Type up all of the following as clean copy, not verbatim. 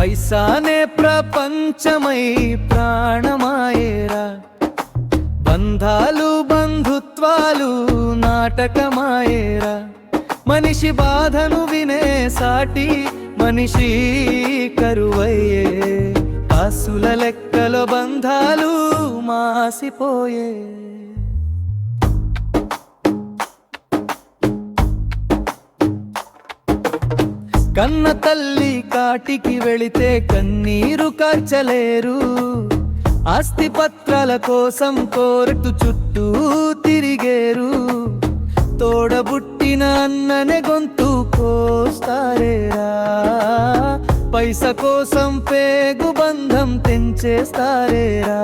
పైసానే ప్రపంచమై ప్రాణమాయేరా, బంధాలు బంధుత్వాలు నాటకమాయేరా. మనిషి బాధను వినే సాటి మనిషి కరువయ్యే, కాసుల లెక్కలో బంధాలు మాసిపోయే. కన్న తల్లి కాటికి వెళితే కన్నీరు కార్చలేరు, ఆస్తి పత్రాల కోసం కోర్టు చుట్టూ తిరిగేరు. తోడబుట్టిన అన్ననే గొంతు కోస్తారేరా, పైస కోసం పేగు బంధం తెంచేస్తారేరా.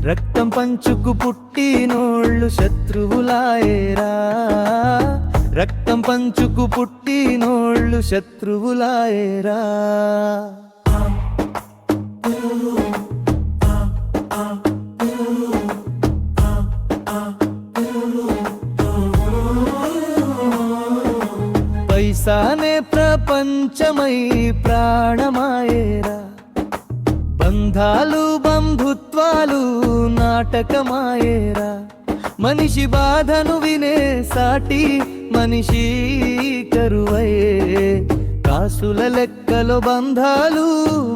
రక్తం పంచుకు పుట్టినోళ్ళు శత్రువులాయేరా, రక్తం పంచుకు పుట్టినోళ్ళు శత్రువులాయేరా. పైసానే ప్రపంచమై ప్రాణమాయేరా, బంధాలు బంధుత్వాలు నాటకమాయేరా. మనిషి బాధను వినే సాటి మనిషి కరువయ్యే, కాసుల లెక్కలో బంధాలు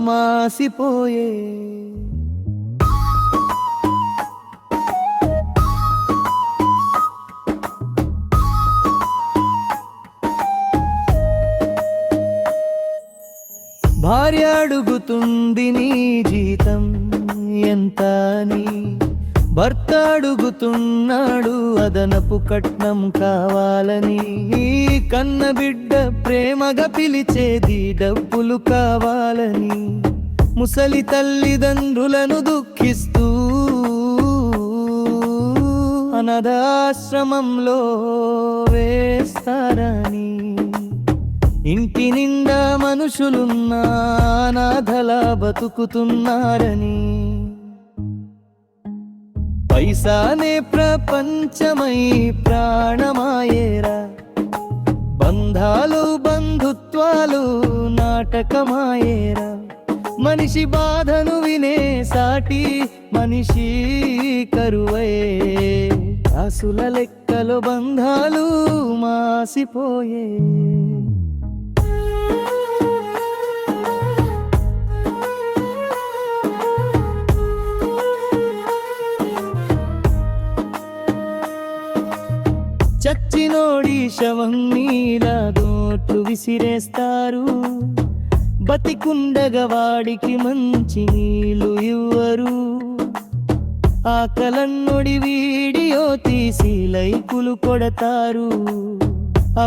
మాసిపోయే. భార్య అడుగుతుంది నీ జీతం ఎంత అని, భర్త అడుగుతున్నాడు అదనపు కట్నం కావాలని. కన్న బిడ్డ ప్రేమగా పిలిచేది డబ్బులు కావాలని. ముసలి తల్లిదండ్రులను దుఃఖిస్తూ అనాథాశ్రమంలో వేస్తారని. ఇంటి నిండా మనుషులున్నా అనాథలా బతుకుతున్నారని. పైసానే ప్రపంచమై ప్రాణమాయేరా, బంధాలు బంధుత్వాలు నాటకమాయేరా. మనిషి బాధను వినే సాటి మనిషి కరువయ్యే, కాసుల లెక్కలో బంధాలు మాసిపోయే. చచ్చినోడి శవం నీలా దోట్లు విసిరేస్తారు, బతికుండగా వాడికి మంచి నీళ్ళు ఇవ్వరు. ఆకలన్నొడి వీడియో తీసి లైకులు కొడతారు,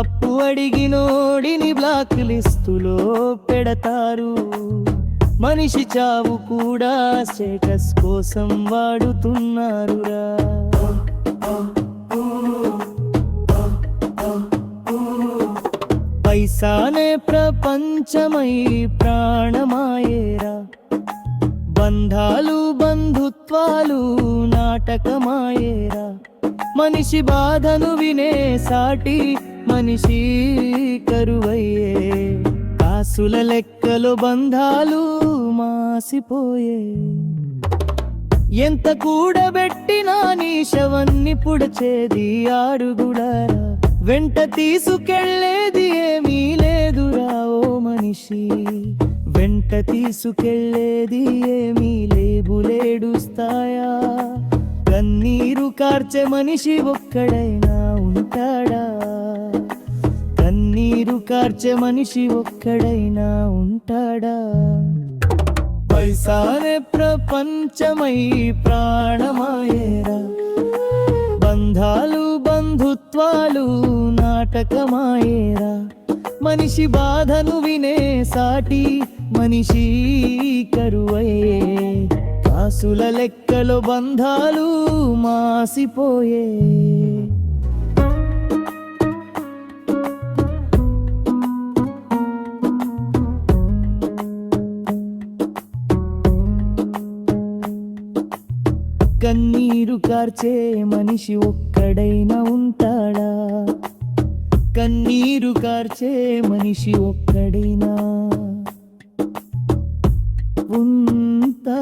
అప్పు అడిగినోడిని బ్లాక్ లిస్టులో పెడతారు. మనిషి చావు కూడా స్టేటస్ కోసం వాడుతున్నారురా. పైసానే ప్రపంచమై ప్రాణమాయేరా, బంధాలు బంధుత్వాలు నాటకమాయేరా. మనిషి బాధను వినే సాటి మనిషి కరువయ్యే, కాసుల లెక్కలో బంధాలు మాసిపోయే. ఎంత కూడబెట్టినా నీ శవన్ని పుడచేది ఆరుగుడారా, వెంట తీసుకెళ్లేది ఏమీ లేదురా ఓ మనిషి. వెంట తీసుకెళ్లేది ఏమీ లేబులేడుస్తాయా. కన్నీరు కార్చే మనిషి ఒక్కడైనా ఉంటాడా, కన్నీరు కార్చే మనిషి ఒక్కడైనా ఉంటాడా. పైసానే ప్రపంచమై ప్రాణమాయేరా, బంధాలు బంధుత్వాలు నాటకమాయేరా. మనిషి బాధను వినే సాటి మనిషి కరువయ్యే, కాసుల లెక్కలో బంధాలు మాసిపోయే. కన్నీరు కార్చే మనిషి ఒక్కడైనా ఉంటాడా, కన్నీరు కార్చే మనిషి ఒక్కడైనా ఉంటా